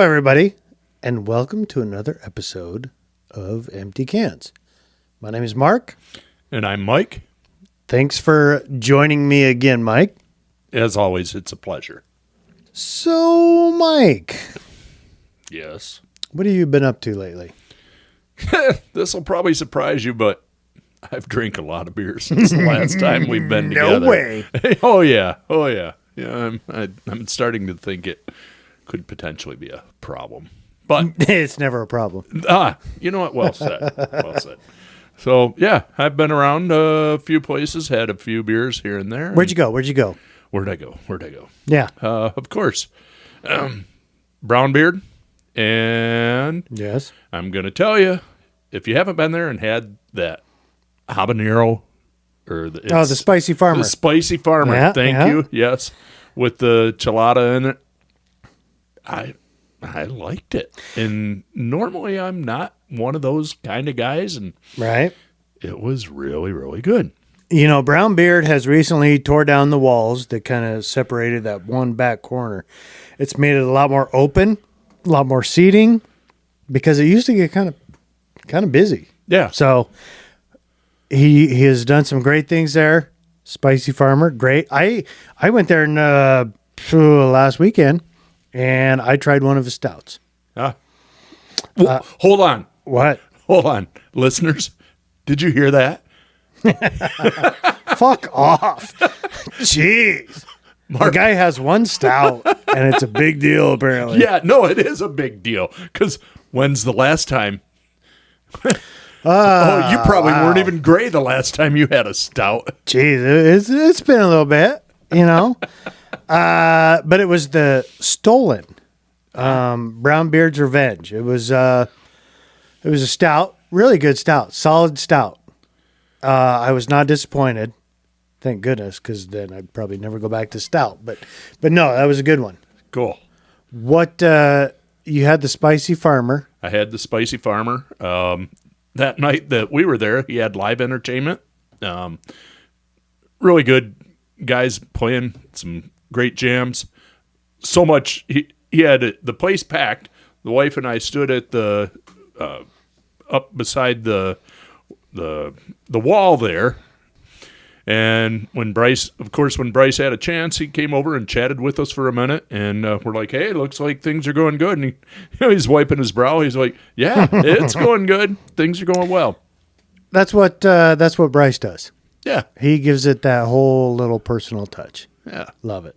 everybody, and welcome to another episode of Empty Cans. My name is Mark. And I'm Mike. Thanks for joining me again, Mike. As always, it's a pleasure. So, Mike. Yes. What have you been up to lately? This will probably surprise you, but I've drank a lot of beer since the last time we've been together. No way. Oh, yeah. Yeah, I'm starting to think it could potentially be a problem. But It's never a problem. You know what? Well said. Well said. So, yeah, I've been around a few places, had a few beers here and there. Where'd you go? Where'd I go? Yeah. Of course. Brown Beard. And Yes. I'm going to tell you, if you haven't been there and had that habanero or the Spicy Farmer. The Spicy Farmer. Yeah, Thank you. Yes. With the chilada in it. I liked it. And normally I'm not one of those kind of guys, and Right. it was really, really good. You know, Brown Beard has recently tore down the walls that kind of separated that one back corner. It's made it a lot more open, a lot more seating, because it used to get kind of busy. Yeah. So he has done some great things there. Spicy Farmer, great. I went there last weekend, and I tried one of his stouts. Hold on. What? Hold on. Listeners, did you hear that? Fuck off. Jeez. The guy has one stout, and it's a big deal, apparently. Yeah, no, it is a big deal. Because when's the last time? You probably weren't even gray the last time you had a stout. Jeez, it's been a little bit, you know. But it was the Stolen Brown Beard's Revenge. It was a stout, really good stout, solid stout. I was not disappointed. Thank goodness, because then I'd probably never go back to stout. But no, that was a good one. Cool. What you had the Spicy Farmer. I had the Spicy Farmer. That night that we were there, he had live entertainment. Really good guys playing some great jams. So much he had the place packed. The wife and I stood at the up beside the wall there. And when Bryce had a chance, he came over and chatted with us for a minute. And we're like, hey, looks like things are going good. And he's wiping his brow. He's like, yeah, it's going good. Things are going well. That's what Bryce does. Yeah. He gives it that whole little personal touch. Yeah. Love it.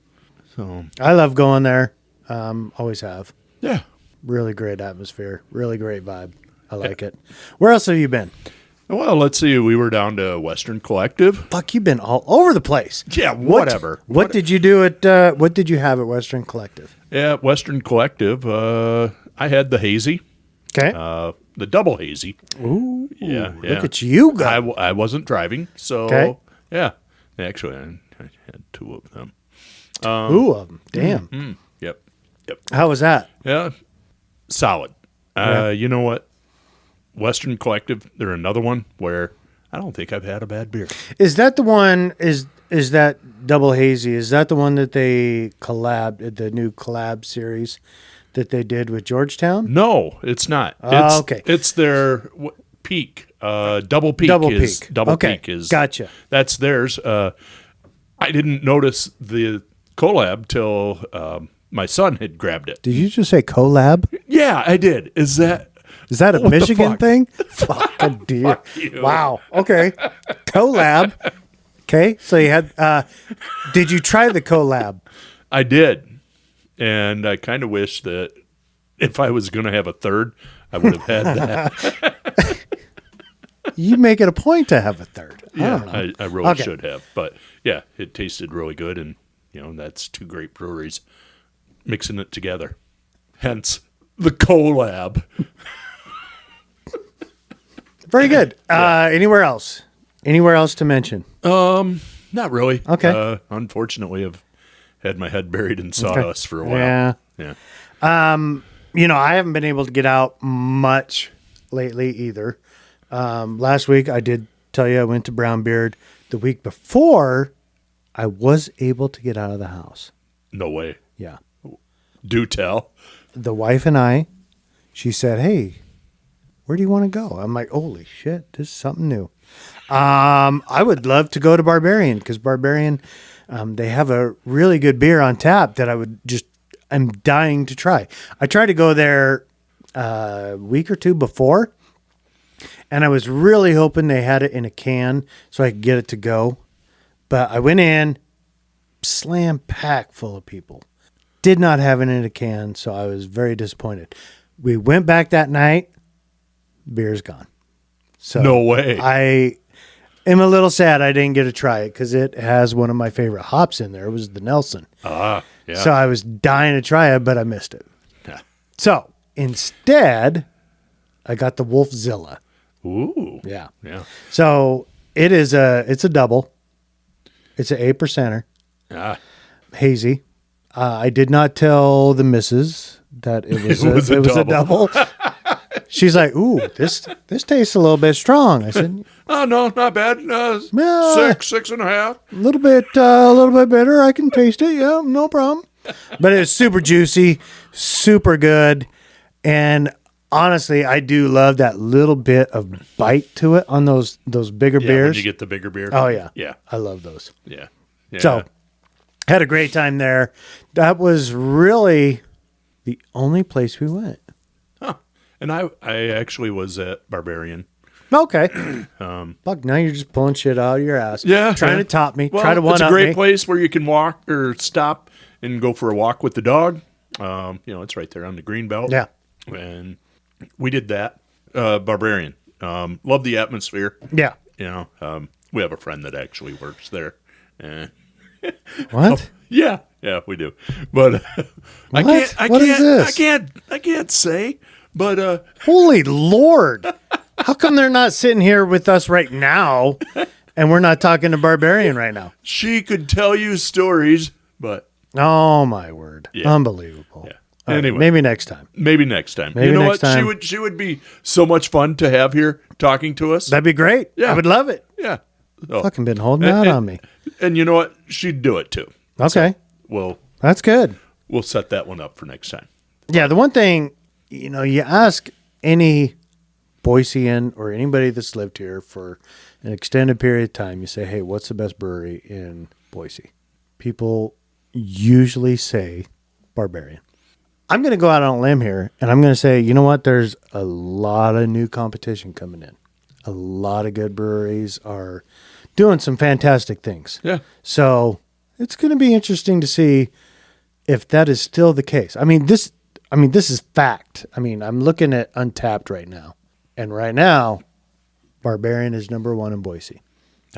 So I love going there. Always have. yeah. Really great atmosphere. Really great vibe. I like it. Where else have you been? Well, let's see. We were down to Western Collective. Fuck, you've been all over the place. Yeah, whatever. What did you do at? What did you have at Western Collective? Yeah, Western Collective. I had the hazy. Okay. The double hazy. Ooh. Yeah. Look at you go. I wasn't driving, so Okay. yeah. Actually, I had two of them. 2 of them. Damn. Yep. How was that? Yeah, solid. Yeah. You know what? Western Collective, they're another one where I don't think I've had a bad beer. Is that the one? Is that double hazy? Is that the one that they collabed? The new collab series that they did with Georgetown? No, it's not. Oh, okay. It's their peak. Double peak. Double is, peak. Double Okay. peak is. Gotcha. That's theirs. I didn't notice the collab till my son had grabbed it. Did you just say collab? Yeah, I did. Is that a what the Michigan fuck? thing? Fucking dear. Fuck you. Wow. Okay. Collab. Okay. So you had. Did you try the collab? I did, and I kind of wish that if I was going to have a third, I would have had that. You make it a point to have a third. Yeah, I really Okay. should have. But yeah, it tasted really good, and that's two great breweries mixing it together. Hence the collab. Very good. Anywhere else? Anywhere else to mention? Not really. Okay. Unfortunately, I've had my head buried in sawdust for a while. Yeah. Yeah. I haven't been able to get out much lately either. Last week I did tell you I went to Brown Beard. The week before, I was able to get out of the house. No way. Yeah. Do tell. the wife and I, she said, "Hey, where do you want to go?" I'm like, "Holy shit, this is something new." I would love to go to Barbarian because Barbarian, they have a really good beer on tap that I'm dying to try. I tried to go there a week or two before, and I was really hoping they had it in a can so I could get it to go. But I went in, slam packed full of people. Did not have it in a can, so I was very disappointed. We went back that night, beer's gone. So No way. I am a little sad I didn't get to try it because it has one of my favorite hops in there. It was the Nelson. Yeah. So I was dying to try it, but I missed it. Yeah. So instead, I got the Wolfzilla. Ooh. Yeah. Yeah. So it's a double. It's an 8%er. Ah. Hazy. I did not tell the missus that it was a double. She's like, "Ooh, this tastes a little bit strong." I said, Oh, no, not bad. Yeah. 6.5. a little bit bitter. I can taste it. Yeah, no problem. But it's super juicy, super good. And honestly, I do love that little bit of bite to it on those bigger Yeah, beers. when you get the bigger beer. Oh, yeah. Yeah. I love those. Yeah. Yeah. So, had a great time there. That was really the only place we went. Huh. And I actually was at Barbarian. Okay. Fuck, now you're just pulling shit out of your ass. Yeah. Trying to top me. Well, try to one-up it's a great me. place where you can walk or stop and go for a walk with the dog. It's right there on the green belt. Yeah. And we did that. Barbarian. Love the atmosphere. Yeah. We have a friend that actually works there. What? Yeah, we do. But I What? can't. What is this? I can't say. But Holy Lord. How come they're not sitting here with us right now and we're not talking to Barbarian right now? she could tell you stories. But Oh, my word. Yeah. Unbelievable. Yeah. All right, Anyway. maybe next time. maybe next time. Maybe you know next what? time. She would be so much fun to have here talking to us. That'd be great. Yeah. I would love it. Yeah. So, Fucking been holding out on me. and you know what? She'd do it too. Okay. We'll That's good. set that one up for next time. Yeah, the one thing, you ask any Boisean or anybody that's lived here for an extended period of time, you say, "Hey, what's the best brewery in Boise?" People usually say Barbarian. I'm going to go out on a limb here, and I'm going to say, you know what? There's a lot of new competition coming in. A lot of good breweries are doing some fantastic things. Yeah. So it's going to be interesting to see if that is still the case. This is fact. I'm looking at Untapped right now. And right now, Barbarian is number one in Boise.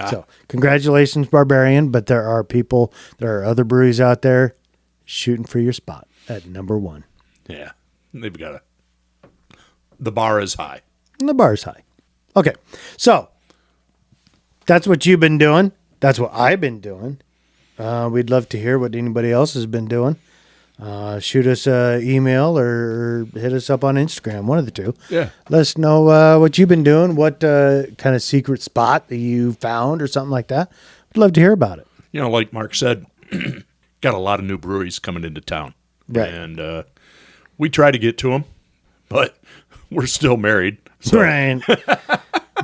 So congratulations, Barbarian. But there are other breweries out there shooting for your spot at number one. Yeah. They've got the bar is high. And the bar's high. Okay. So that's what you've been doing. That's what I've been doing. We'd love to hear what anybody else has been doing. Shoot us an email or hit us up on Instagram, one of the two. Yeah. Let us know what you've been doing, what kind of secret spot that you found or something like that. We'd love to hear about it. Like Mark said, got a lot of new breweries coming into town. Right. And we try to get to them, but we're still married. So, Brian,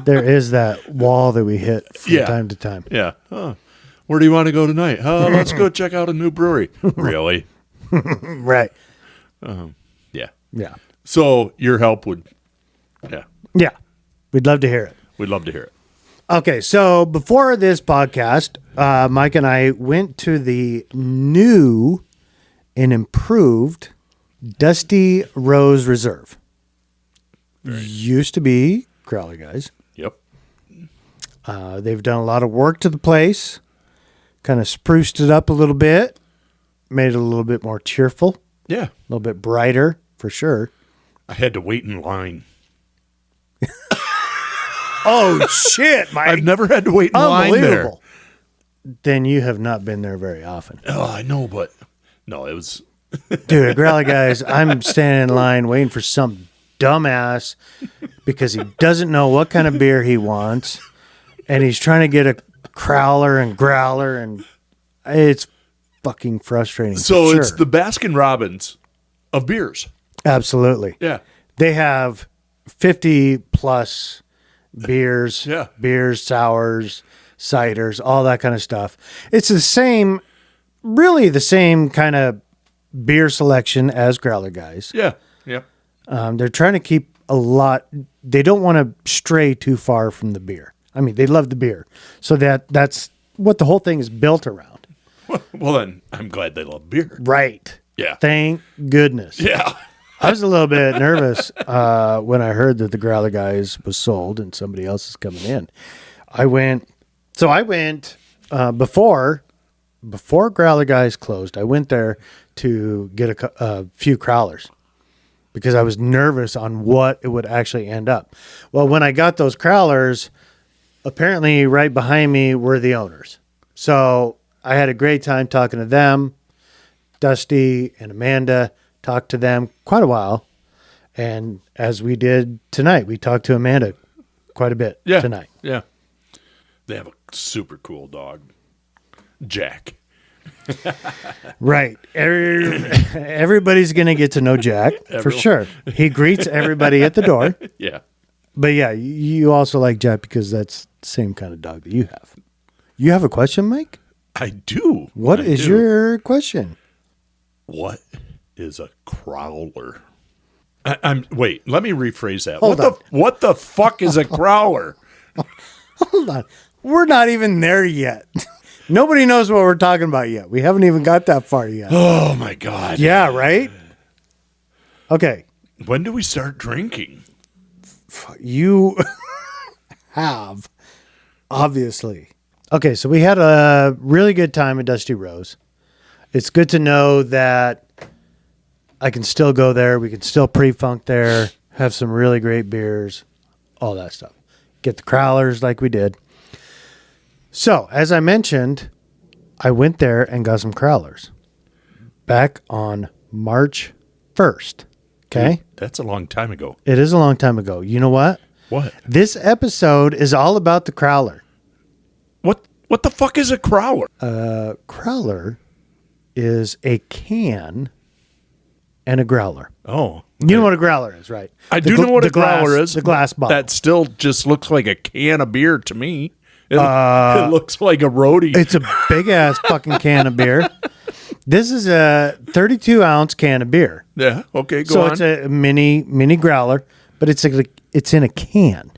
there is that wall that we hit from time to time. Yeah. Where do you want to go tonight? Let's go check out a new brewery. Really? Right. Yeah. Yeah. So your help would, Yeah. We'd love to hear it. we'd love to hear it. Okay, so before this podcast, Mike and I went to the new and improved Dusty Rose Reserve. Used to be Crowler guys. Yep. They've done a lot of work to the place, kind of spruced it up a little bit, made it a little bit more cheerful, Yeah. a little bit brighter for sure. I had to wait in line. Oh, shit, Mike. I've never had to wait in line there. Unbelievable. Then you have not been there very often. Oh, I know, but no, it was. Dude, at Growler guys, I'm standing in line waiting for some dumbass because he doesn't know what kind of beer he wants. And he's trying to get a crowler and growler, and it's fucking frustrating. So for it's sure. the Baskin Robbins of beers. Absolutely. Yeah. They have 50 plus beers, Yeah. beers, sours, ciders, all that kind of stuff. It's the same, really the same kind of beer selection as Growler guys. Yeah. Yeah. They're trying to keep a lot. They don't want to stray too far from the beer. I mean, they love the beer. So that's what the whole thing is built around. Well, then I'm glad they love beer. Right. Yeah. Thank goodness. Yeah. I was a little bit nervous when I heard that the Growler guys was sold and somebody else is coming in. I went before Growler guys closed. I went there to get a few Crowlers because I was nervous on what it would actually end up. Well, when I got those Crowlers, apparently right behind me were the owners. So I had a great time talking to them. Dusty and Amanda talked to them quite a while. And as we did tonight, we talked to Amanda quite a bit tonight. Yeah. They have a super cool dog, Jack. Right. Everybody's going to get to know Jack for sure. He greets everybody at the door. Yeah. But yeah, you also like Jack because that's the same kind of dog that you have. You have a question, Mike? I do. What is your question? What is a crowler? Wait, let me rephrase that. Hold on. What the fuck is a crowler? Hold on. We're not even there yet. Nobody knows what we're talking about yet. We haven't even got that far yet. Oh my God. Yeah, right? Okay. When do we start drinking? You have, obviously. Okay, so we had a really good time at Dusty Rose. It's good to know that I can still go there. We can still pre-funk there, have some really great beers, all that stuff. Get the Crowlers like we did. So, as I mentioned, I went there and got some Crowlers back on March 1st. Okay? Dude, that's a long time ago. It is a long time ago. You know what? What? This episode is all about the Crowler. What the fuck is a crowler? Crowler is a can and a growler. Oh. You know what a growler is, right? I do know what a glass, growler is. The glass bottle. That still just looks like a can of beer to me. It looks like a roadie. It's a big-ass fucking can of beer. This is a 32-ounce can of beer. Yeah, okay, go So on. it's a mini growler, but it's in a can.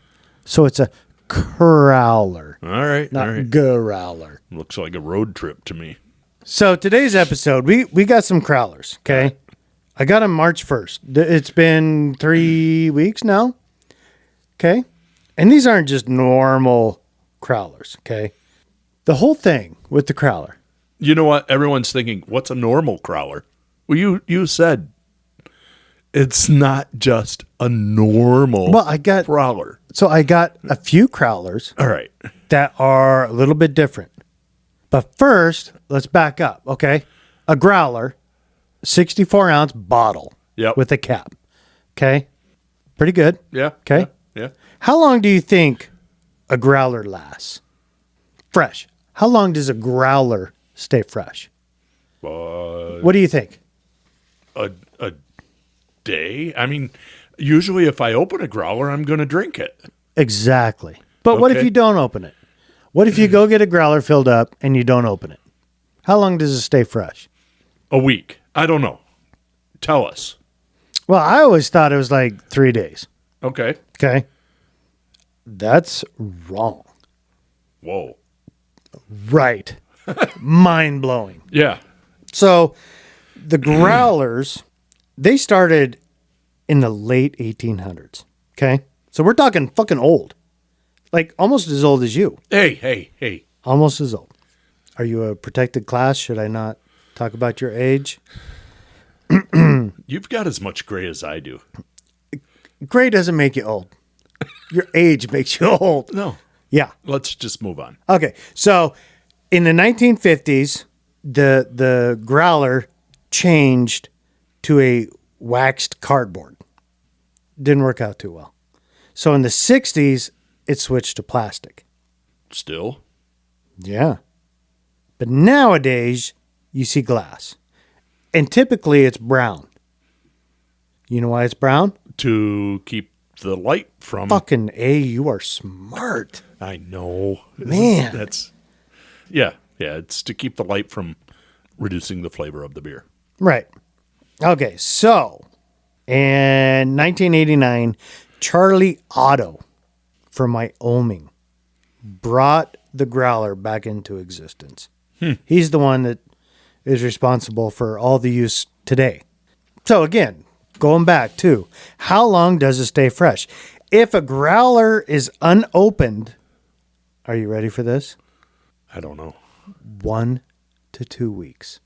So it's a crowler, All right, not all right. growler. Looks like a road trip to me. So today's episode, we got some Crowlers, okay? I got them March 1st. It's been 3 weeks now, okay? And these aren't just normal Crowlers, okay? The whole thing with the Crowler. You know what? Everyone's thinking, what's a normal crowler? Well, you said it's not just a normal crowler. So I got a few Crowlers All right. that are a little bit different. But first, let's back up, okay? A growler, 64-ounce bottle Yep. with a cap, okay? Pretty good. Yeah. Okay. Yeah. How long do you think a growler lasts? Fresh. How long does a growler stay fresh? What do you think? A day? I mean, usually if I open a growler, I'm going to drink it. Exactly. But what if Okay. you don't open it? What if you go get a growler filled up and you don't open it? How long does it stay fresh? A week. I don't know. Tell us. Well, I always thought it was like 3 days. Okay. Okay. That's wrong. Whoa. Right. Mind blowing. Yeah. So the growlers, they started in the late 1800s. Okay. So we're talking fucking old. Like almost as old as you. Hey. Almost as old. Are you a protected class? Should I not talk about your age? You've got as much gray as I do. Gray doesn't make you old. Your age makes you old. No. Yeah. Let's just move on. Okay. So in the 1950s, the growler changed to a waxed cardboard. Didn't work out too well. So in the 60s, it switched to plastic. Still? Yeah. But nowadays, you see glass. And typically it's brown. You know why it's brown? To keep the light from. Fucking A, you are smart. I know. Man. Yeah. It's to keep the light from reducing the flavor of the beer. Right. Okay, so in 1989, Charlie Otto from Wyoming brought the growler back into existence. He's the one that is responsible for all the use today. So again, going back to how long does it stay fresh? If a growler is unopened, are you ready for this? I don't know. 1 to 2 weeks.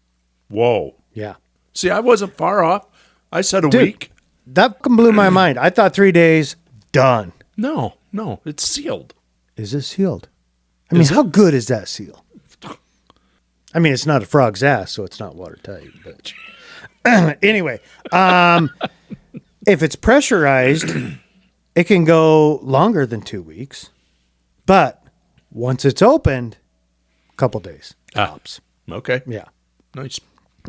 Whoa. Yeah. See, I wasn't far off. I said a Dude, week. That blew my mind. I thought 3 days, done. No, it's sealed. Is it sealed? I mean, how good is that seal? I mean, it's not a frog's ass, so it's not watertight. But anyway, if it's pressurized, it can go longer than 2 weeks. But once it's opened, a couple days tops. Okay. Yeah. Nice.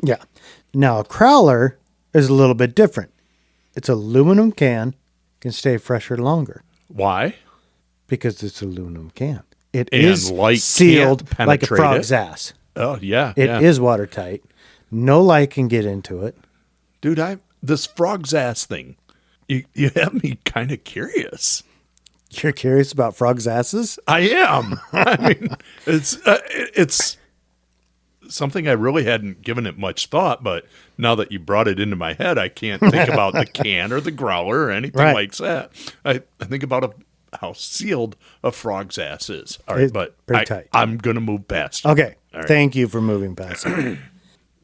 Yeah. Now, a crowler is a little bit different. It's aluminum can, can stay fresher longer Why? because it's aluminum can. It And is light sealed can't like a penetrate frog's it. ass. Oh, yeah. It is watertight. No light can get into it. Dude, this frog's ass thing, you have me kind of curious. You're curious about frogs' asses? I am. I mean, it's something I really hadn't given it much thought, but now that you brought it into my head, I can't think about the can or the growler or anything Right. like that. I think about how sealed a frog's ass is. All right, It's but pretty tight. I'm going to move past. Okay. All right. Thank you for moving past it.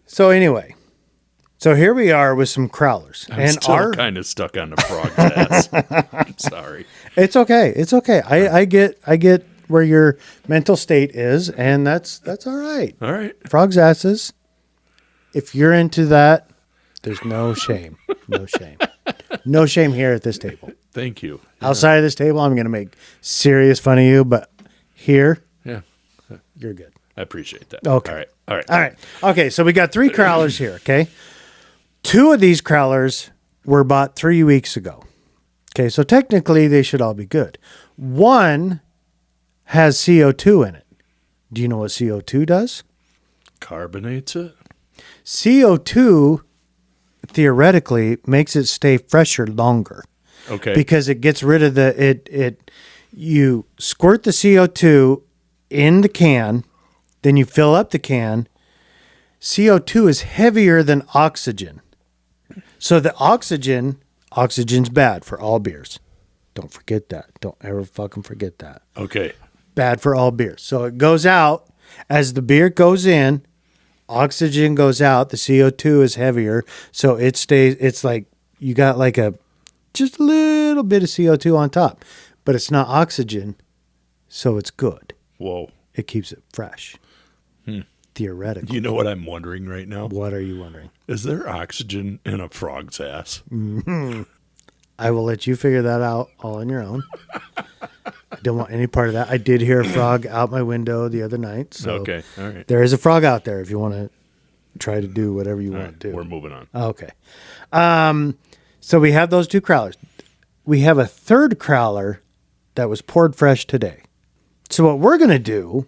So anyway, so here we are with some crowlers. I'm still kind of stuck on the frog's ass. I'm sorry. It's okay. It's okay. I get where your mental state is, and that's all right. All right. Frogs' asses. If you're into that, there's no shame. No shame. No shame here at this table. Thank you. Outside of this table, I'm going to make serious fun of you, but here, Yeah. you're good. I appreciate that. Okay. All right. All right. Okay, so we got 3 crowlers here, okay? 2 of these crowlers were bought 3 weeks ago. Okay, so technically they should all be good. One has CO2 in it. Do you know what CO2 does? Carbonates it? CO2 theoretically makes it stay fresher longer Okay. because it gets rid of you squirt the CO2 in the can, then you fill up the can. CO2 is heavier than oxygen. So the oxygen's bad for all beers. Don't forget that. Don't ever fucking forget that. Okay. Bad for all beers. So it goes out as the beer goes in, oxygen goes out, the CO2 is heavier, so it stays, it's like you got like just a little bit of CO2 on top, but it's not oxygen, so it's good. Whoa. It keeps it fresh. Theoretically. You know what I'm wondering right now? What are you wondering? Is there oxygen in a frog's ass? I will let you figure that out all on your own. I don't want any part of that. I did hear a frog out my window the other night. So Okay. All right. there is a frog out there if you want to try to do whatever you want to do. We're moving on. Okay. So we have those 2 crowlers. We have a third crowler that was poured fresh today. So what we're going to do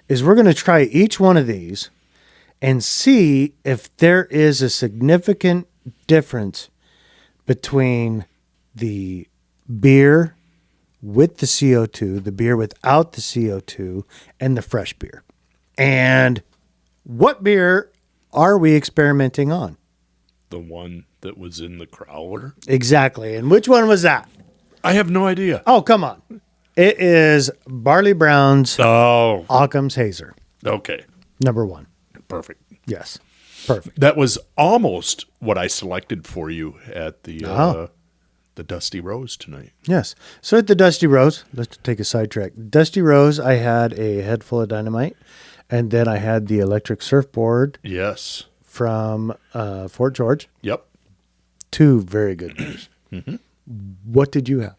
is we're going to try each one of these and see if there is a significant difference between the beer with the CO2, the beer without the CO2, and the fresh beer. And what beer are we experimenting on? The one that was in the Crowler? Exactly. And which one was that? I have no idea. Oh, come on. It is Barley Brown's Oh, Occam's Hazer, okay. number 1. Perfect. Yes. Perfect. That was almost what I selected for you at the Dusty Rose tonight. Yes. So at the Dusty Rose, let's take a sidetrack. Dusty Rose, I had a head full of dynamite, and then I had the electric surfboard Yes. from Fort George. Yep. 2 very good beers. What did you have?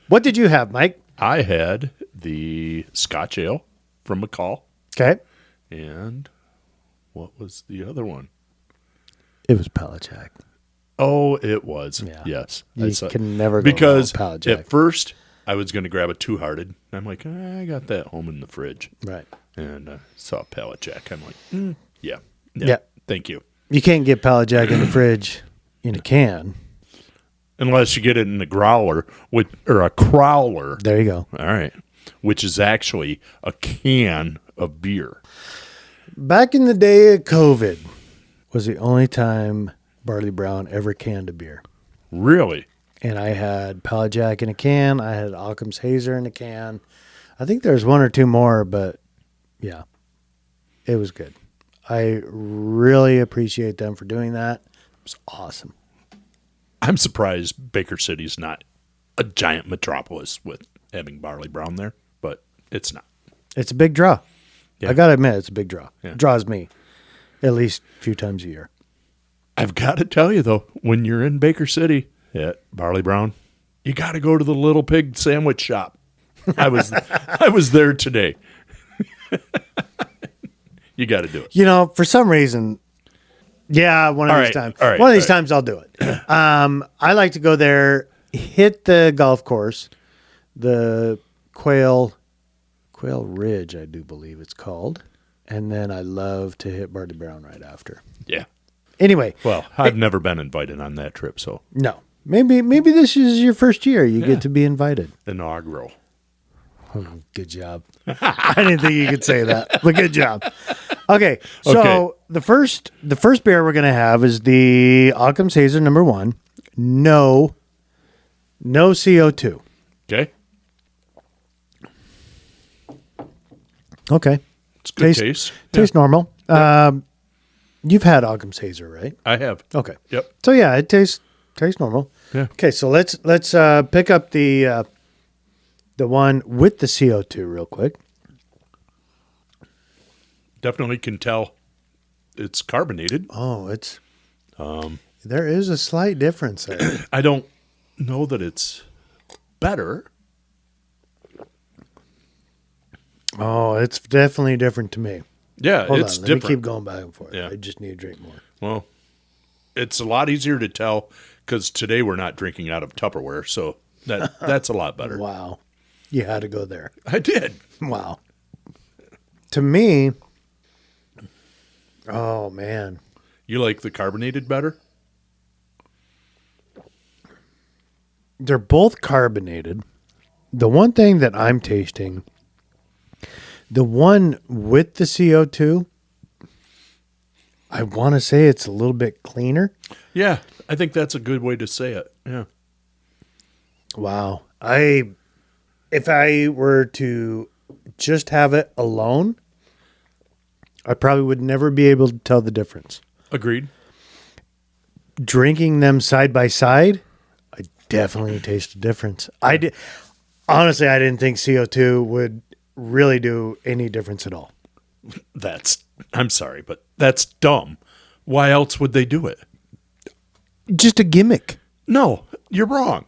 What did you have, Mike? I had the Scotch Ale from McCall. Okay. And what was the other one? It was Palachak. Oh, it was. Yeah. Yes. You can never go because wrong with Pallet Jack. at first I was going to grab a Two-Hearted. I'm like, I got that home in the fridge. Right. And saw Pallet Jack. I'm like, yeah. Thank you. You can't get Pallet Jack in the fridge in a can. Unless you get it in a growler or a crowler. There you go. All right. Which is actually a can of beer. Back in the day of COVID was the only time Barley Brown ever canned a beer. Really? And I had Pallet Jack in a can. I had Occam's Hazer in a can. I think there's one or two more, but yeah, it was good. I really appreciate them for doing that. It was awesome. I'm surprised Baker City's not a giant metropolis with having Barley Brown there, but it's not. It's a big draw. Yeah. I got to admit, it's a big draw. Yeah. It draws me at least a few times a year. I've got to tell you, though, when you're in Baker City at Barley Brown, you got to go to the Little Pig sandwich shop. I was there today. You got to do it. You know, for some reason, yeah, one of these times. One of these times I'll do it. I like to go there, hit the golf course, the Quail Ridge, I do believe it's called. And then I love to hit Barley Brown right after. Yeah. Anyway. Well, I've never been invited on that trip, so. No. Maybe this is your first year. You get to be invited. Inaugural. Oh, good job. I didn't think you could say that, but good job. Okay, so the first beer we're gonna have is the Occam's Hazer No. 1. No CO2. Okay. Okay. It's good taste. Tastes normal. You've had Occam's Hazer, right? I have. Okay. Yep. So yeah, it tastes normal. Yeah. Okay, so let's pick up the one with the CO2 real quick. Definitely can tell it's carbonated. Oh, it's there is a slight difference there. I don't know that it's better. Oh, it's definitely different to me. Yeah, Hold it's on, different. Let me keep going back and forth. Yeah. I just need to drink more. Well, it's a lot easier to tell because today we're not drinking out of Tupperware, so that's a lot better. Wow. You had to go there. I did. Wow. To me, oh, man. You like the carbonated better? They're both carbonated. The one thing that I'm tasting, the one with the CO2, I want to say it's a little bit cleaner. Yeah, I think that's a good way to say it. Yeah. Wow. If I were to just have it alone, I probably would never be able to tell the difference. Agreed. Drinking them side by side, I definitely taste a difference. Honestly, I didn't think CO2 would really do any difference at all. I'm sorry, but that's dumb. Why else would they do it? Just a gimmick. No, you're wrong.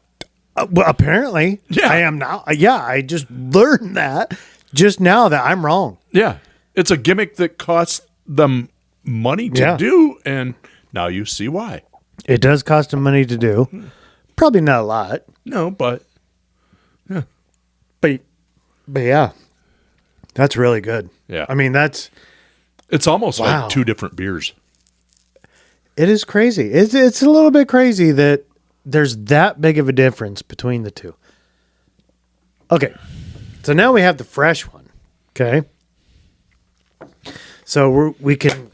Well, apparently, Yeah. I am now. Yeah, I just learned that just now that I'm wrong. Yeah, it's a gimmick that costs them money to do, and now you see why. It does cost them money to do. Probably not a lot. No, but But yeah, that's really good. Yeah. I mean, it's almost Wow. like two different beers. it is crazy. It's a little bit crazy that there's that big of a difference between the two. Okay, so now we have the fresh one. Okay, so we can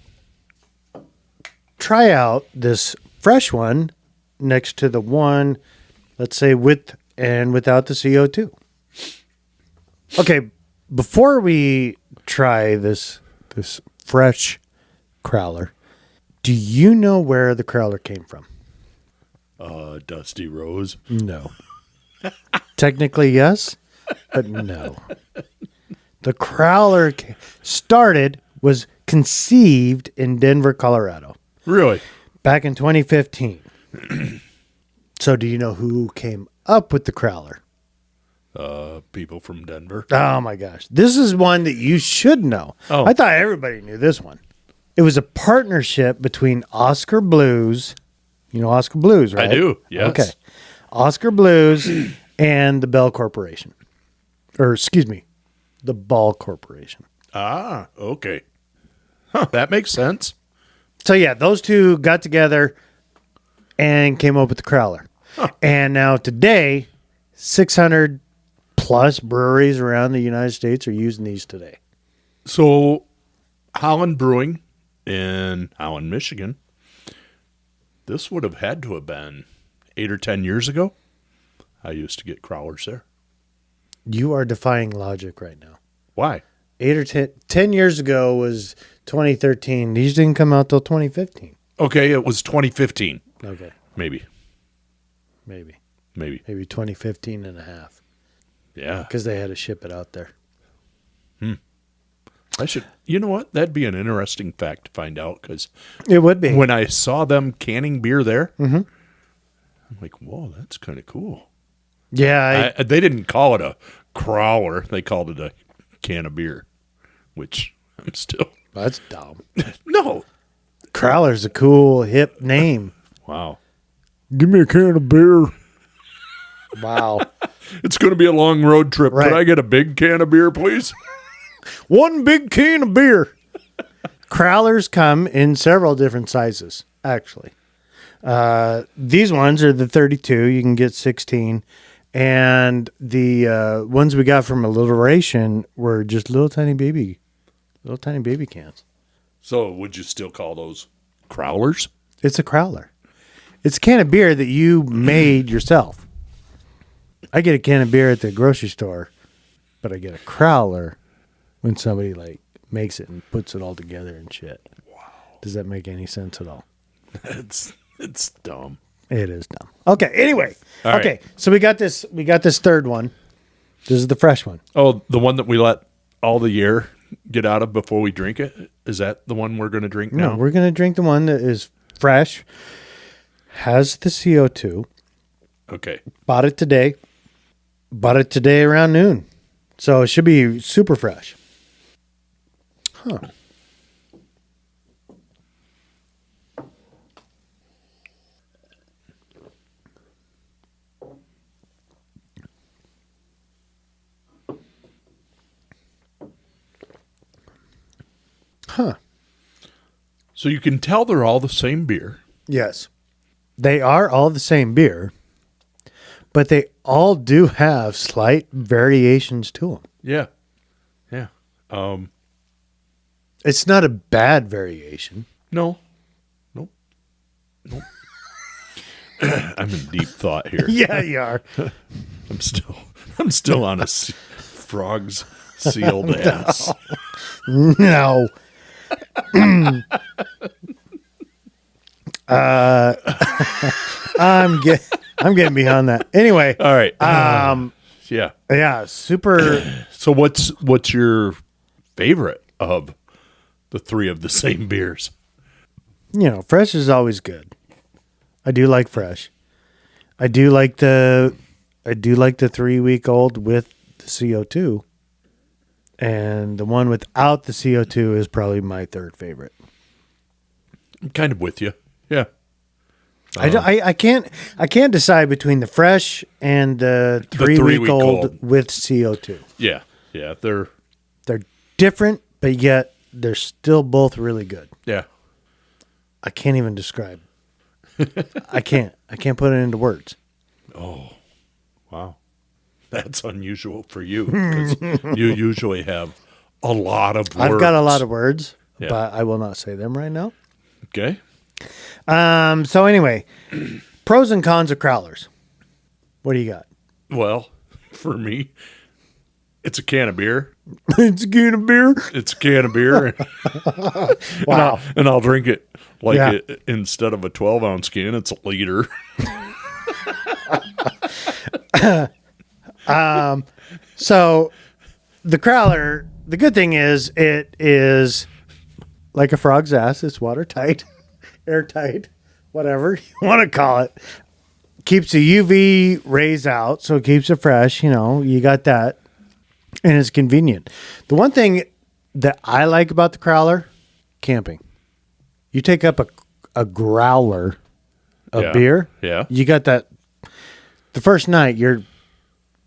try out this fresh one next to the one, let's say with and without the CO2. Okay, before we try this fresh Crowler, do you know where the Crowler came from? Dusty Rose. No. Technically, yes, but no. The Crowler was conceived in Denver, Colorado, Really? back in 2015. So do you know who came up with the Crowler? People from Denver. Oh, my gosh. This is one that you should know. Oh. I thought everybody knew this one. It was a partnership between Oscar Blues, You know Oscar Blues, right? I do, yes. Okay. Oscar Blues and the Bell Corporation. Or, excuse me, the Ball Corporation. Ah, okay. Huh, that makes sense. So, yeah, those two got together and came up with the Crowler. Huh. And now today, 600 plus breweries around the United States are using these today. So, Holland Brewing in Holland, Michigan, this would have had to have been 8 or 10 years ago. I used to get Crowlers there. You are defying logic right now. Why? 8 or 10 years ago was 2013. These didn't come out till 2015. Okay, it was 2015. Okay. Maybe. Maybe 2015 and a half. Yeah. Because they had to ship it out there. I should, you know what? That'd be an interesting fact to find out, because It would be. when I saw them canning beer there, I'm like, whoa, that's kind of cool. Yeah. They didn't call it a crowler. They called it a can of beer, which I'm still, That's dumb. no. Crowler's a cool, hip name. Wow. Give me a can of beer. Wow. It's going to be a long road trip. Right. Could I get a big can of beer, please? One big can of beer. Crowlers come in several different sizes, actually. These ones are the 32. You can get 16. And the ones we got from Alliteration were just little tiny baby cans. So would you still call those crowlers? It's a Crowler. It's a can of beer that you made yourself. I get a can of beer at the grocery store, but I get a Crowler when somebody like makes it and puts it all together and shit. Wow. Does that make any sense at all? It's dumb. It is dumb. Okay, anyway. All right. Okay, so we got this third one. This is the fresh one. Oh, the one that we let all the air get out of before we drink it? Is that the one we're going to drink now? No, we're going to drink the one that is fresh, has the CO2. Okay. Bought it today around noon. So it should be super fresh. Huh. Huh. So you can tell they're all the same beer. Yes. They are all the same beer, but they all do have slight variations to them. Yeah. Yeah. It's not a bad variation. No. Nope. I'm in deep thought here. Yeah, you are. I'm still on a frog's sealed ass. No. I'm getting beyond that. Anyway, All right. Yeah. yeah, super. So what's your favorite of the three of the same beers? Fresh is always good. I do like fresh. I do like the 3-week-old with the CO2. And the one without the CO2 is probably my third favorite. I'm kind of with you. Yeah. I can't decide between the fresh and the 3-week-old with CO2. Yeah. Yeah. They're Different, but yet they're still both really good. yeah. I can't even describe. I can't put it into words. Wow. That's unusual for you, because you usually have a lot of words. I've got a lot of words, Yeah. but I will not say them right now. Okay. So anyway, pros and cons of Crowlers. What do you got? Well, for me, it's a can of beer. It's a can of beer. It's a can of beer. Wow. And I'll drink it like Yeah. it, instead of a 12-ounce can, it's a liter. So the Crowler, the good thing is it is like a frog's ass. It's watertight, airtight, whatever you want to call it. Keeps the UV rays out, so it keeps it fresh. You got that. And it's convenient. The one thing that I like about the Crowler, camping. You take up a growler of Yeah. beer, Yeah. you got that. The first night, you're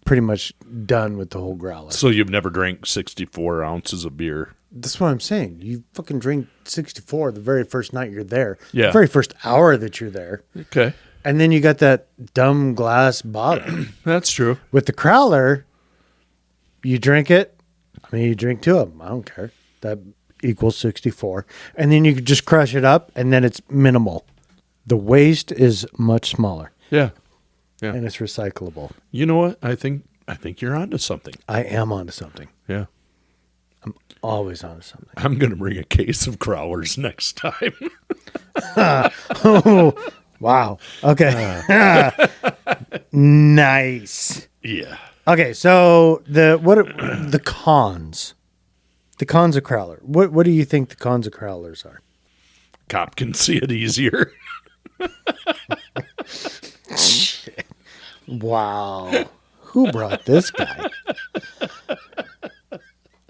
pretty much done with the whole growler. So you've never drank 64 ounces of beer? That's what I'm saying. You fucking drink 64 the very first night you're there. Yeah. The very first hour that you're there. Okay. And then you got that dumb glass bottle. That's true. With the Crowler, you drink it. I mean, you drink two of them. I don't care. That equals 64. And then you can just crush it up, and then it's minimal. The waste is much smaller, Yeah. Yeah. and it's recyclable. You know what? I think you're onto something. I am onto something. Yeah. Always onto something. I'm going to bring a case of Crowlers next time. Oh, wow. Okay. Nice. Yeah. Okay, so the cons. The cons of Crowler. What do you think the cons of Crowlers are? Cop can see it easier. Wow. Who brought this guy?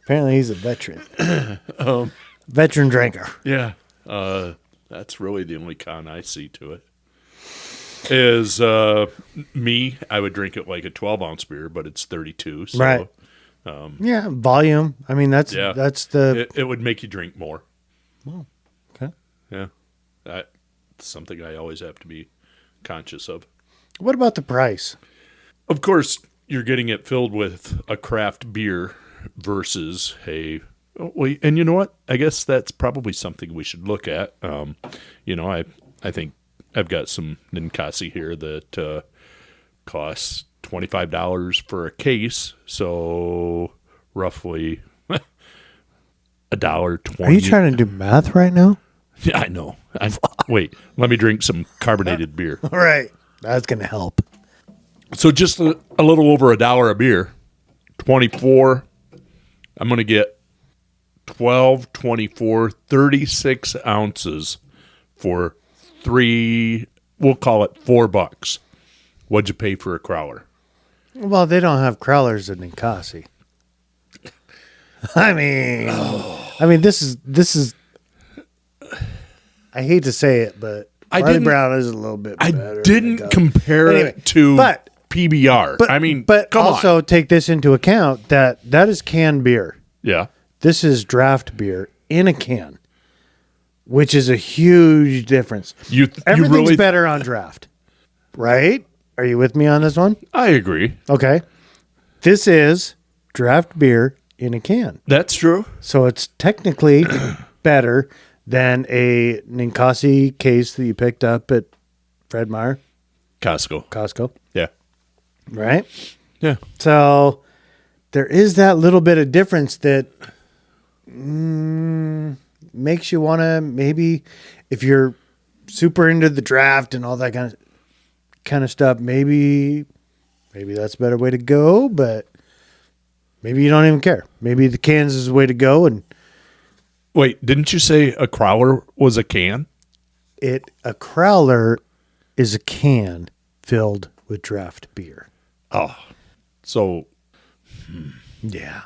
Apparently he's a veteran. Veteran drinker. Yeah. That's really the only con I see to it. Is me, I would drink it like a 12-ounce beer, but it's 32. So Right. Yeah, volume. I mean, that's Yeah. the it would make you drink more. okay. Yeah. That's something I always have to be conscious of. What about the price? Of course, you're getting it filled with a craft beer versus a. Well, and you know what? I guess that's probably something we should look at. I think I've got some Ninkasi here that costs $25 for a case, so roughly $1.20. Are you trying to do math right now? Yeah, I know. Wait, let me drink some carbonated beer. All right. That's going to help. So just a little over $1 a beer, 24. I'm going to get 12, 24, 36 ounces for we'll call it $4. What'd you pay for a Crowler? Well, they don't have Crowlers in Ninkasi. I mean, this is. I hate to say it, but Barley Brown is a little bit better. I didn't compare it to PBR. But come also on. take this into account that is canned beer. Yeah. This is draft beer in a can, which is a huge difference. Everything's really better on draft, right? Are you with me on this one? I agree. Okay. This is draft beer in a can. That's true. So it's technically better than a Ninkasi case that you picked up at Fred Meyer, Costco, Yeah. right? Yeah. So there is that little bit of difference that makes you want to maybe, if you're super into the draft and all that kind of stuff, maybe that's a better way to go, but maybe you don't even care. Maybe the cans is the way to go. And Wait, didn't you say a Crowler was a can? a Crowler is a can filled with draft beer. Oh, so Yeah.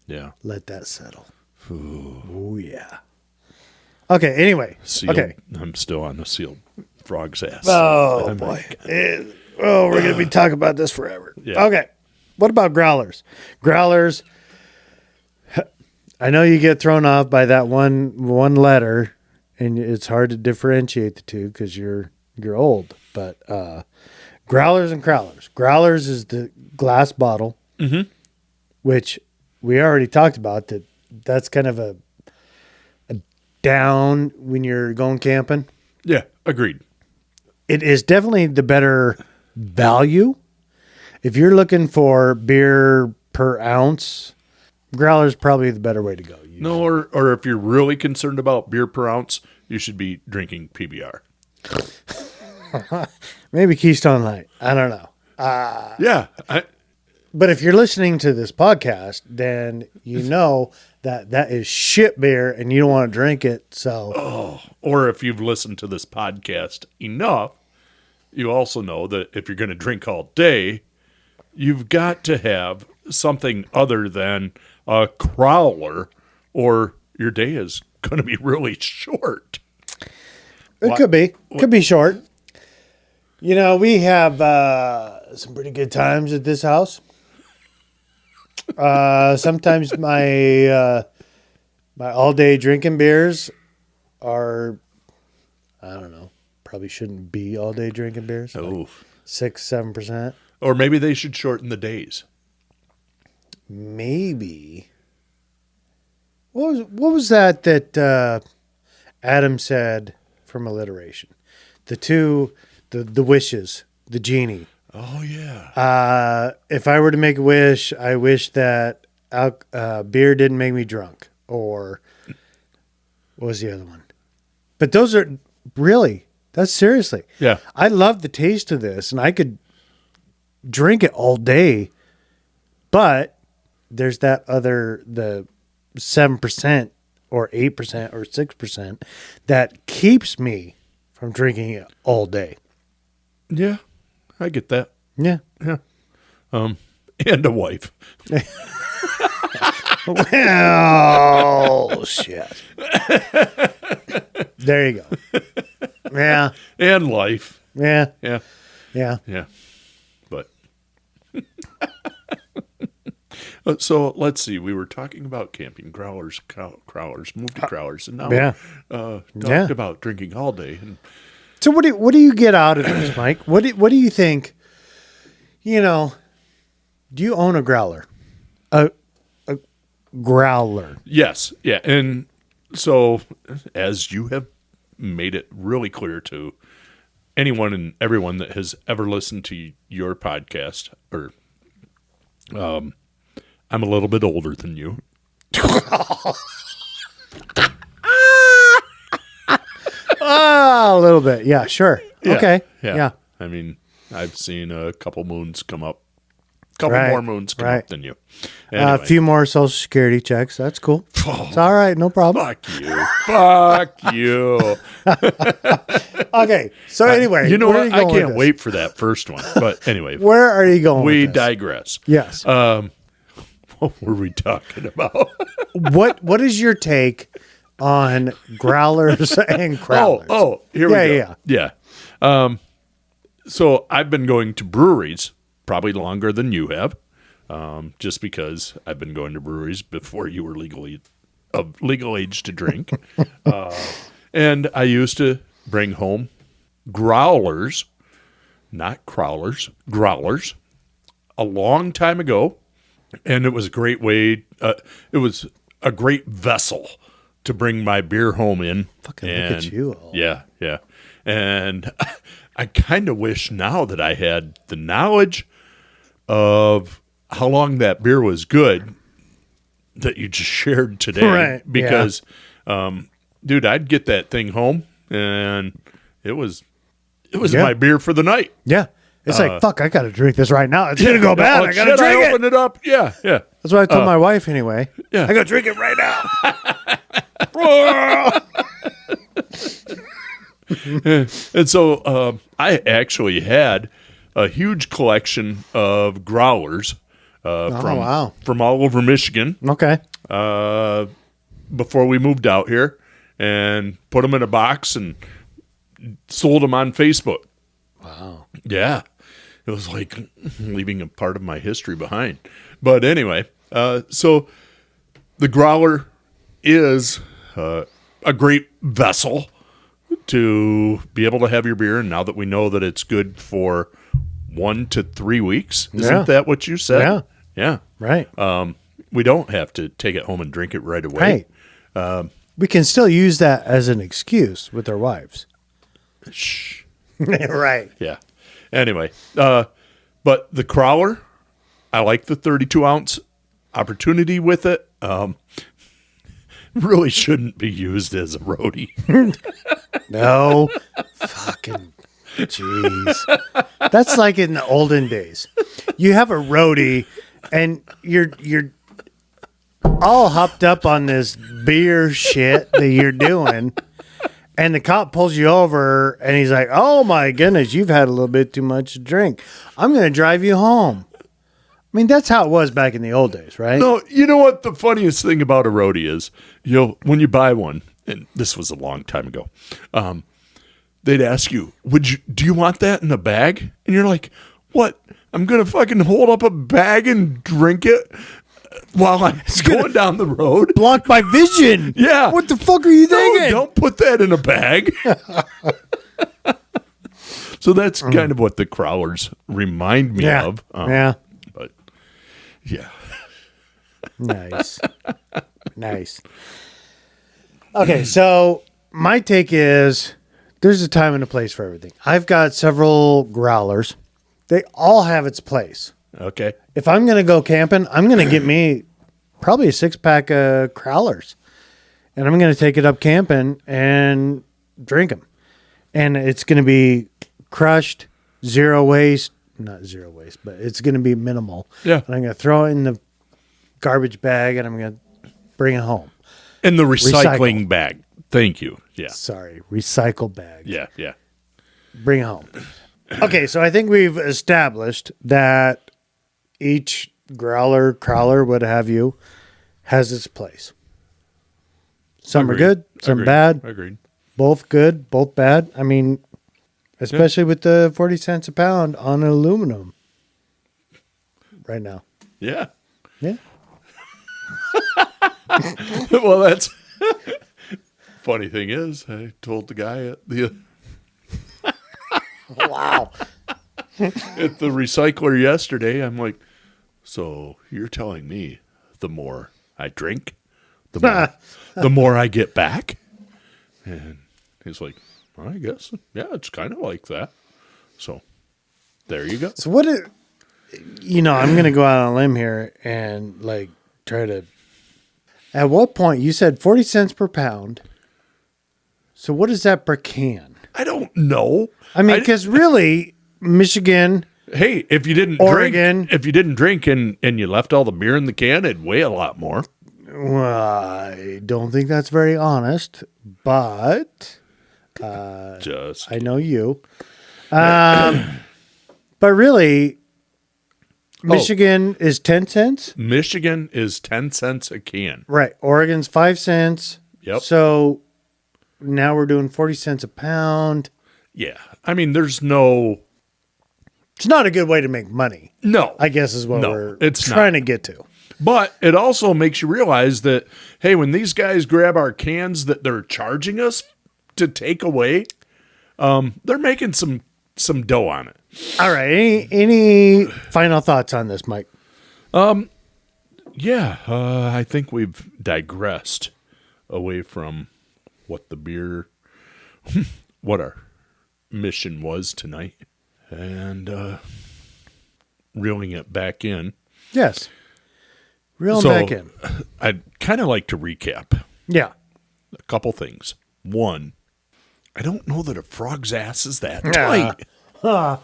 yeah. Let that settle. Oh, yeah. Okay, anyway. Sealed. Okay. I'm still on the sealed frog's ass. Oh, I'm boy. like, We're going to be talking about this forever. Yeah. Okay. What about growlers? Growlers, I know you get thrown off by that one letter, and it's hard to differentiate the two because you're old. But growlers and crowlers. Growlers is the glass bottle, which we already talked about. That's kind of a down when you're going camping. yeah, agreed. It is definitely the better value. If you're looking for beer per ounce, growler's probably the better way to go. No, or if you're really concerned about beer per ounce, you should be drinking PBR. Maybe Keystone Light. I don't know. Yeah. But if you're listening to this podcast, then you know that is shit beer and you don't want to drink it. So, Or if you've listened to this podcast enough, you also know that if you're going to drink all day, you've got to have something other than a Crowler, or your day is going to be really short. it could be short. We have some pretty good times at this house. Sometimes my all-day drinking beers are, I don't know, probably shouldn't be all-day drinking beers. Oh. 6-7%. Or maybe they should shorten the days. Maybe. What was that Adam said from alliteration? The wishes, the genie. Oh, yeah. If I were to make a wish, I wish that beer didn't make me drunk. Or what was the other one? But those are really, that's seriously. Yeah. I love the taste of this, and I could drink it all day. But there's that the 7% or 8% or 6% that keeps me from drinking it all day. Yeah, I get that. Yeah. Yeah. And a wife. Well, shit. There you go. Yeah. And life. Yeah. Yeah. Yeah. Yeah. But so let's see. We were talking about camping, crowlers, moved to crowlers, and now talked about drinking all day. And so what do you get out of this, Mike? What do you think? Do you own a growler? A growler. yes, yeah, and so as you have made it really clear to anyone and everyone that has ever listened to your podcast, or I'm a little bit older than you. A little bit. Yeah, sure. Yeah, Okay. Yeah. Yeah. I mean, I've seen a couple moons come up. Couple Right, more moons come right. up than you. A Anyway. few more Social Security checks. That's cool. It's all right. No problem. Fuck you. Fuck you. Okay. So anyway, You know where are what? you I going with can't this? wait for that first one. But anyway, Where are you going we with this? digress. Yes. What were we talking about? What is your take on growlers and crowlers? Here we go. Yeah. So I've been going to breweries probably longer than you have, just because I've been going to breweries before you were of legal age to drink. And I used to bring home growlers, not crowlers, growlers, a long time ago. And it was a great way, it was a great vessel to bring my beer home in. Fucking look at you all. Yeah, yeah. And I kind of wish now that I had the knowledge of how long that beer was good that you just shared today. Right, Because, dude, I'd get that thing home and it was my beer for the night. Yeah. It's like, fuck, I got to drink this right now. It's going to go bad. I got to drink I opened it up. Yeah, yeah. That's what I told my wife anyway. Yeah. I got to drink it right now. And so I actually had a huge collection of growlers from all over Michigan Okay. before we moved out here, and put them in a box and sold them on Facebook. Wow. Yeah. It was like leaving a part of my history behind. But anyway, so the growler is a great vessel to be able to have your beer. And now that we know that it's good for 1 to 3 weeks, isn't that what you said? Yeah. Yeah. Right. We don't have to take it home and drink it right away. Right. We can still use that as an excuse with our wives. Shh. Right. Yeah. Anyway, but the Crowler, I like the 32-ounce opportunity with it. Really shouldn't be used as a roadie. No. Fucking jeez. That's like in the olden days. You have a roadie and you're all hopped up on this beer shit that you're doing. And the cop pulls you over and he's like, oh my goodness, you've had a little bit too much to drink. I'm going to drive you home. I mean, that's how it was back in the old days, right? No, you know what the funniest thing about a roadie is? When you buy one, and this was a long time ago, they'd ask you, do you want that in a bag? And you're like, what? I'm going to fucking hold up a bag and drink it while I'm going down the road? Block my vision. Yeah. What the fuck are you thinking? Don't put that in a bag. So that's kind of what the Crowlers remind me of. Yeah. But yeah. Nice. Nice. Okay, so my take is there's a time and a place for everything. I've got several growlers. They all have its place. Okay. If I'm going to go camping, I'm going to get me probably a 6-pack of crowlers. And I'm going to take it up camping and drink them. And it's going to be crushed, zero waste. Not zero waste, but it's going to be minimal. Yeah. And I'm going to throw it in the garbage bag and I'm going to bring it home. In the recycling Recycle. bag. Thank you. Yeah. Sorry, recycle bag. Yeah. Yeah. Bring it home. Okay, so I think we've established that each growler, crowler, what have you, has its place. Some Agreed. are good, some Agreed. bad. Agreed. Both good, both bad. I mean, especially with the 40 cents a pound on aluminum right now. Yeah. Yeah. Well, that's funny thing is, I told the guy at the Wow. at the recycler yesterday, I'm like, so you're telling me the more I drink, the more I get back? And he's like, well, I guess, yeah, it's kind of like that. So there you go. So what is, I'm going to go out on a limb here and like try to, at what point you said 40 cents per pound. So what is that per can? I don't know. I mean, because really, Michigan, Hey, if you didn't Oregon. drink and you left all the beer in the can, it'd weigh a lot more. well, I don't think that's very honest, but Just I know you. But really, Michigan is 10 cents. Michigan is 10 cents a can. Right. Oregon's 5 cents. Yep. So now we're doing 40 cents a pound. Yeah. I mean, there's no, It's not a good way to make money, I guess is what No, we're it's trying not. to get to. but it also makes you realize that, hey, when these guys grab our cans that they're charging us to take away, they're making some dough on it. All right. Any final thoughts on this, Mike? Yeah. I think we've digressed away from what the beer, what our mission was tonight, and reeling it back in. Yes. Reel So, back in. I'd kind of like to recap Yeah. a couple things. One, I don't know that a frog's ass is that Yeah. tight.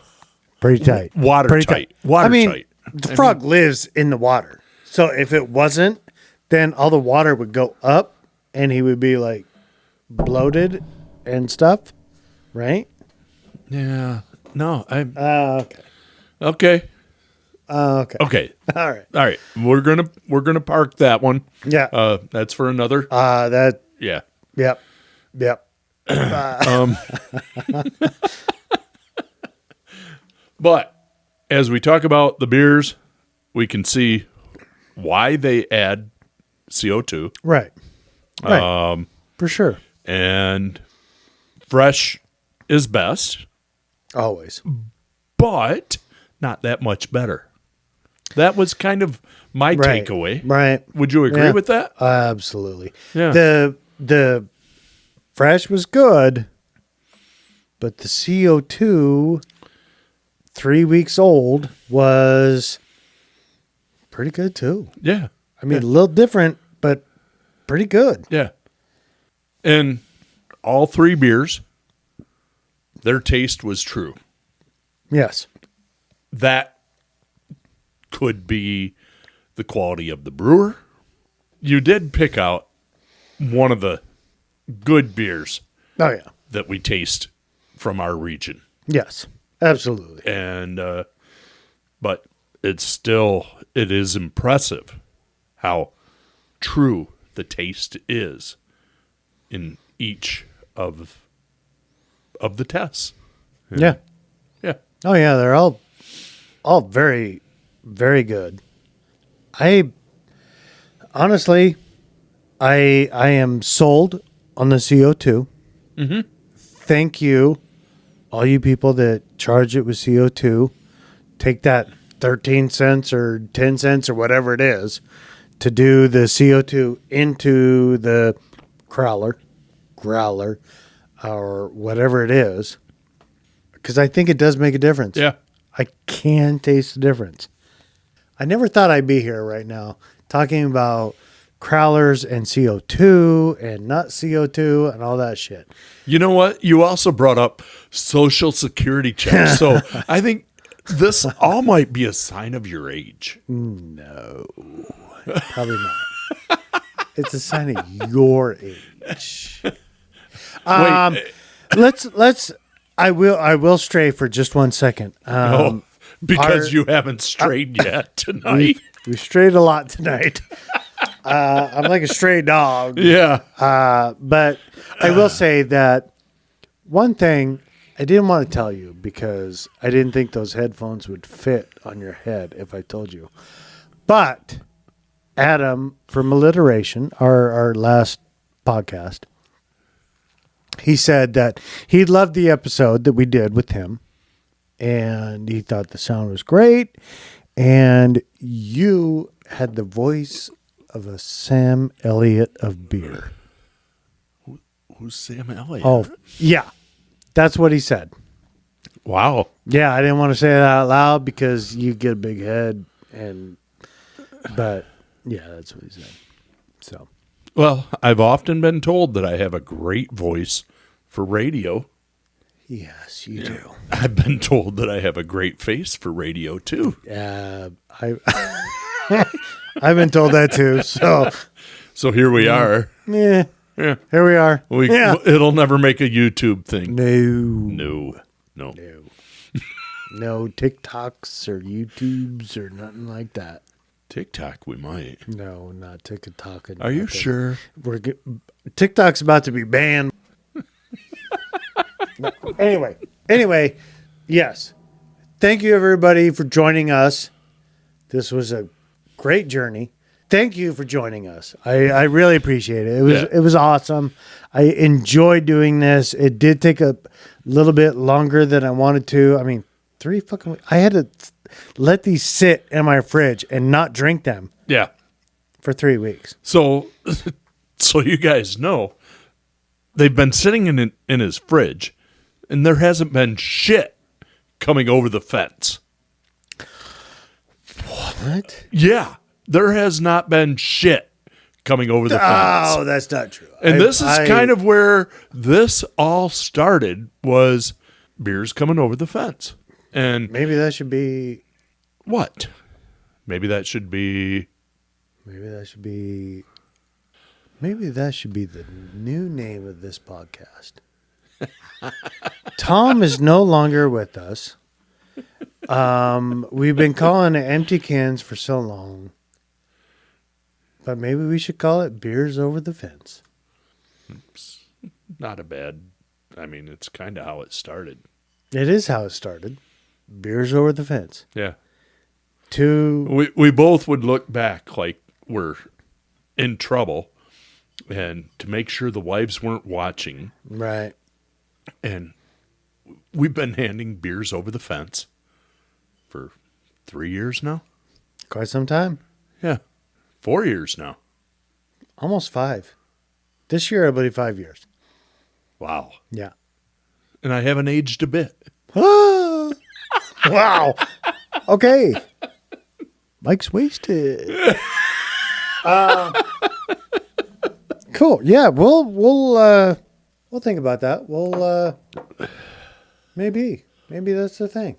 Pretty tight. Watertight. Watertight. The frog lives in the water. So if it wasn't, then all the water would go up and he would be like bloated and stuff. Right? Yeah. No, I'm Okay. okay. Okay. Okay. All right. All right. We're gonna park that one. Yeah. That's for another. Yeah. Yep. Yep. But as we talk about the beers, we can see why they add CO2. Right. Right. For sure. And fresh is best, Always. but not that much better. That was kind of my Right. takeaway. Right. Would you agree Yeah. with that? Absolutely. Yeah. The fresh was good, but the CO2 3 weeks old was pretty good too. Yeah. I mean, a little different, but pretty good. Yeah. And all three beers, their taste was true. Yes. That could be the quality of the brewer. You did pick out one of the good beers Oh yeah. that we taste from our region. Yes. Absolutely. And but it is impressive how true the taste is in each of of the tests. Yeah. Yeah. Oh yeah, they're all very, very good. I honestly, I am sold on the CO2. Mm-hmm. Thank you, all you people that charge it with CO2. Take that 13 cents or 10 cents or whatever it is to do the CO2 into the growler, or whatever it is. Because I think it does make a difference. Yeah. I can taste the difference. I never thought I'd be here right now talking about crowlers and CO2 and not CO2 and all that shit. You know what? You also brought up Social Security checks. So I think this all might be a sign of your age. No, probably not. It's a sign of your age. Wait, Let's. I will stray for just 1 second. because you haven't strayed yet tonight. We strayed a lot tonight. I'm like a stray dog. Yeah. But I will say that one thing I didn't want to tell you because I didn't think those headphones would fit on your head if I told you. But Adam from Alliteration, our last podcast, he said that he loved the episode that we did with him, and he thought the sound was great, and you had the voice of a Sam Elliott of beer. Who's Sam Elliott? Oh, yeah. That's what he said. Wow. Yeah, I didn't want to say that out loud because you get a big head, but yeah, that's what he said. So. Well, I've often been told that I have a great voice for radio. Yes, you do. I've been told that I have a great face for radio, too. I've been told that too. So here we are. yeah, Yeah. here we are. It'll never make a YouTube thing. No TikToks or YouTubes or nothing like that. TikTok, we might. No, not TikTok. Are you sure? TikTok's about to be banned. No, anyway, yes. Thank you everybody for joining us. This was a great journey. Thank you for joining us. I really appreciate it. It was awesome. I enjoyed doing this. It did take a little bit longer than I wanted to. I mean, 3 fucking weeks. I had to let these sit in my fridge and not drink them. Yeah. For 3 weeks. So you guys know, they've been sitting in his fridge, and there hasn't been shit coming over the fence. What? Yeah. There has not been shit coming over the fence. Oh, that's not true. And this is kind of where this all started, was beers coming over the fence. And maybe that should be... What? Maybe that should be the new name of this podcast. Tom is no longer with us. We've been calling it empty cans for so long. But maybe we should call it beers over the fence. It's not a bad... I mean, it's kind of how it started. It is how it started. Beers over the fence. Yeah. We both would look back like we're in trouble, and to make sure the wives weren't watching. Right. And we've been handing beers over the fence for 3 years now. Quite some time. Yeah. 4 years now. Almost 5. This year, I believe 5 years. Wow. Yeah. And I haven't aged a bit. Wow. Okay. Mike's wasted. Cool. Yeah, we'll think about that. We'll maybe that's the thing.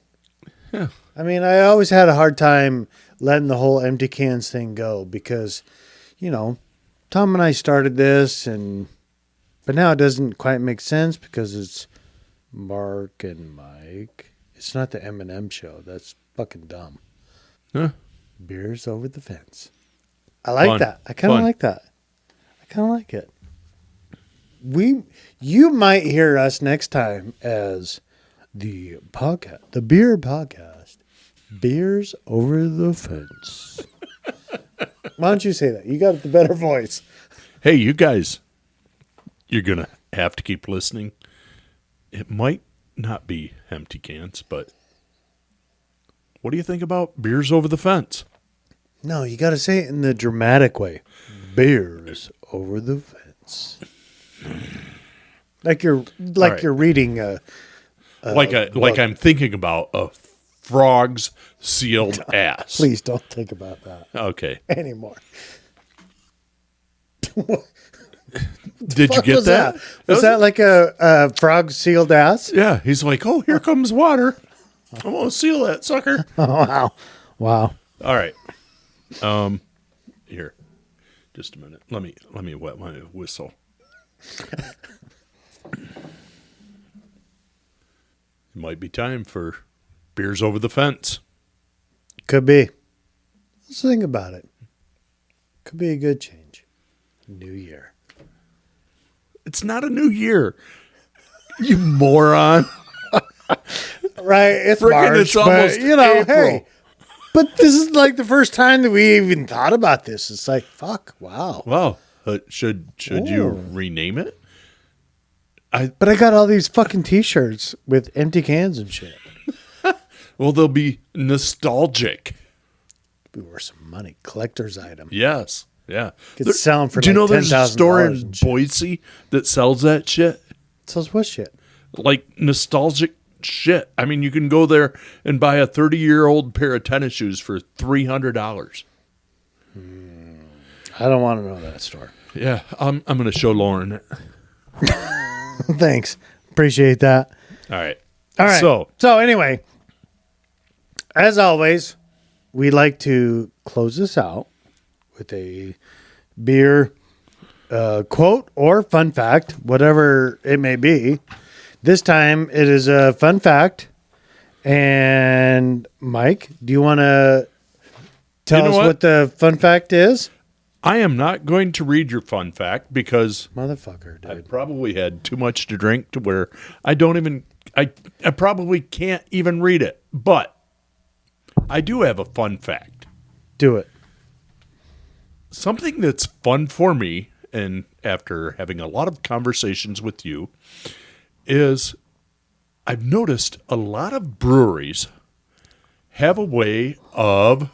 Yeah. I mean, I always had a hard time letting the whole empty cans thing go because, Tom and I started this, but now it doesn't quite make sense because it's Mark and Mike. It's not the M&M show. That's fucking dumb. Huh? Beers over the fence. I like that. I kind of like that. I kind of like it. You might hear us next time as the beer podcast, Beers Over the Fence. Why don't you say that? You got the better voice. Hey, you guys, you're going to have to keep listening. It might not be empty cans, but what do you think about Beers Over the Fence? No, you got to say it in the dramatic way. Beers Over the Fence. Like you're reading like I'm thinking about a frog's sealed ass. Please don't think about that Okay. anymore. Did you get that? Was that like a frog sealed ass? Yeah. He's like, oh, here comes water. I'm going to seal that sucker. Oh, wow. All right. Here. Just a minute. Let me wet my whistle. It might be time for Beers Over the Fence. Could be. Let's think about it. Could be a good change. New year. It's not a new year. You moron. Right. It's Frickin' March, it's almost but, April. April. But this is like the first time that we even thought about this. It's like, fuck, wow. Well, should you rename it? But I got all these fucking T-shirts with empty cans and shit. Well, they'll be nostalgic. Be worth some money. Collector's item. Yes. Yeah. Could sell 'em for do you like know there's a store $10,000 in and shit. Boise that sells that shit? Sells what shit? Like nostalgic shit. I mean, you can go there and buy a 30-year-old pair of tennis shoes for $300. I don't want to know that store. Yeah, I'm going to show Lauren it. Thanks. Appreciate that. All right. All right. So anyway, as always, we like to close this out with a beer quote or fun fact, whatever it may be. This time it is a fun fact. And Mike, do you want to tell us what the fun fact is? I am not going to read your fun fact because Motherfucker, dude. I probably had too much to drink to where I probably can't even read it. But I do have a fun fact. Do it. Something that's fun for me, and after having a lot of conversations with you, is I've noticed a lot of breweries have a way of...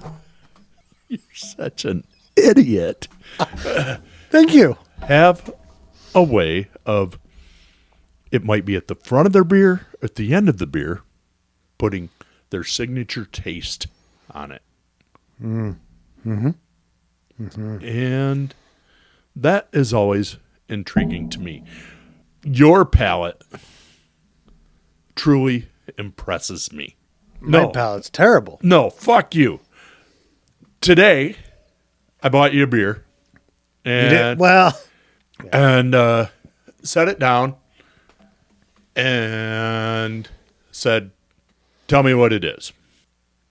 You're such an idiot. Thank you. Have a way of, it might be at the front of their beer, at the end of the beer, putting their signature taste on it. Mm-hmm. And that is always intriguing to me. Your palate truly impresses me. My palate's terrible. No, fuck you. Today, I bought you a beer. And, You did? Well, and set it down and said, tell me what it is.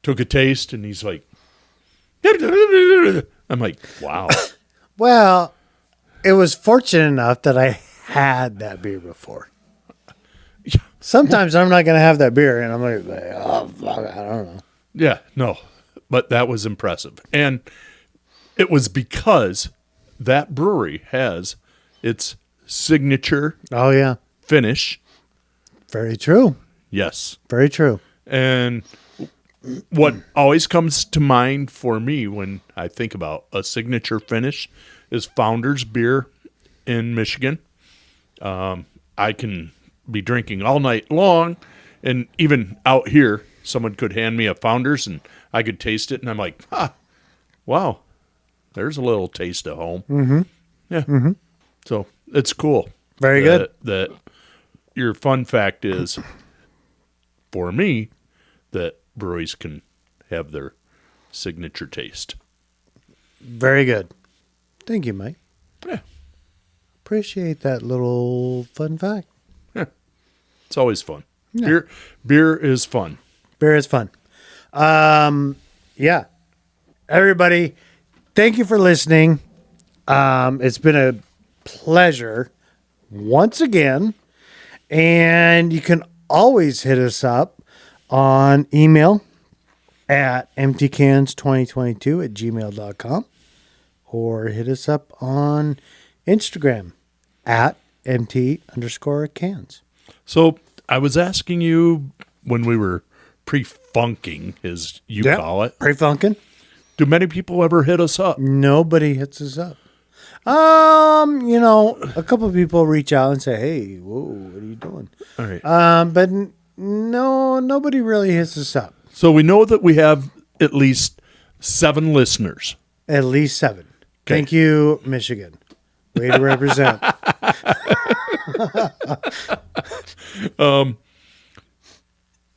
Took a taste, and he's like, I'm like, wow. well, it was fortunate enough that I had that beer before. Sometimes I'm not going to have that beer, and I'm like, oh, fuck, I don't know. Yeah, no, but that was impressive. And it was because that brewery has its signature Oh, yeah. finish. Very true. Yes. Very true. And what always comes to mind for me when I think about a signature finish is Founders Beer in Michigan. I can be drinking all night long, and even out here, someone could hand me a Founders, and I could taste it, and I'm like, wow, there's a little taste of home. Mm-hmm. Yeah. Mm-hmm. So it's cool. Very good. That your fun fact is, for me, that breweries can have their signature taste. Very good. Thank you, Mike. Yeah. Appreciate that little fun fact. Yeah. It's always fun. Yeah. Beer is fun. Beer is fun. Yeah. Everybody, thank you for listening. It's been a pleasure once again. And you can always hit us up on email at emptycans2022@gmail.com or hit us up on Instagram at empty_cans. So I was asking you when we were pre-funking, as you call it. Pre-funkin'. Do many people ever hit us up? Nobody hits us up. A couple of people reach out and say, "Hey, whoa, what are you doing?" All right. But no, nobody really hits us up. So we know that we have at least 7 listeners. At least 7. Thank you, Michigan. Way to represent.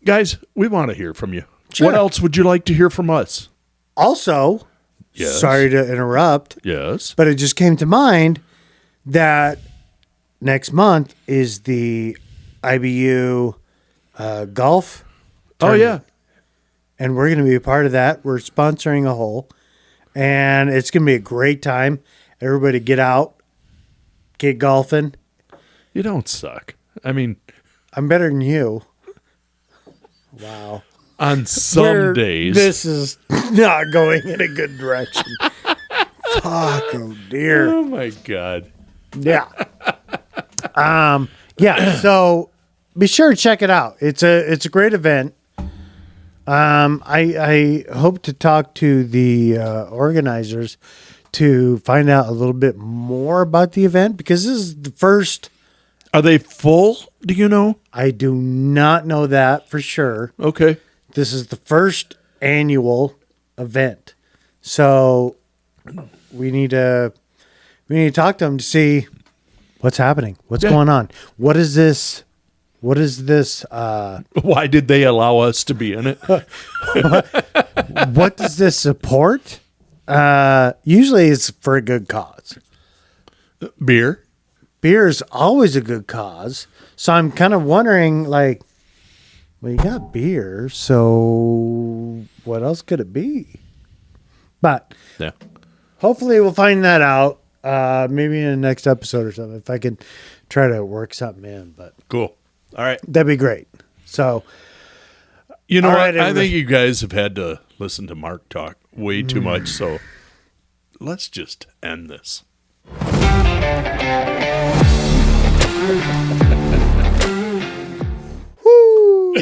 Guys, we want to hear from you. Sure. What else would you like to hear from us? Also, Yes. sorry to interrupt, Yes. but it just came to mind that next month is the IBU golf Oh, tournament. yeah. And we're going to be a part of that. We're sponsoring a hole, and it's going to be a great time. Everybody get out, get golfing. You don't suck. I mean, I'm better than you. Wow. on some days. This is not going in a good direction. Fuck, oh dear. Oh, my God. Yeah. Yeah, so be sure to check it out. It's a great event. I hope to talk to the organizers to find out a little bit more about the event, because this is the first. Are they full? Do you know? I do not know that for sure. Okay. This is the first annual event. So we need to talk to them to see what's happening. What's going on? What is this? What is this? Why did they allow us to be in it? What does this support? Usually it's for a good cause. Beer? Beer is always a good cause. So I'm kind of wondering, like, well, you got beer, so what else could it be? But Yeah. hopefully we'll find that out maybe in the next episode or something, if I can try to work something in. But Cool. All right. that'd be great. So You know All what? right, I everybody. think you guys have had to listen to Mark talk way too much, so let's just end this. woo,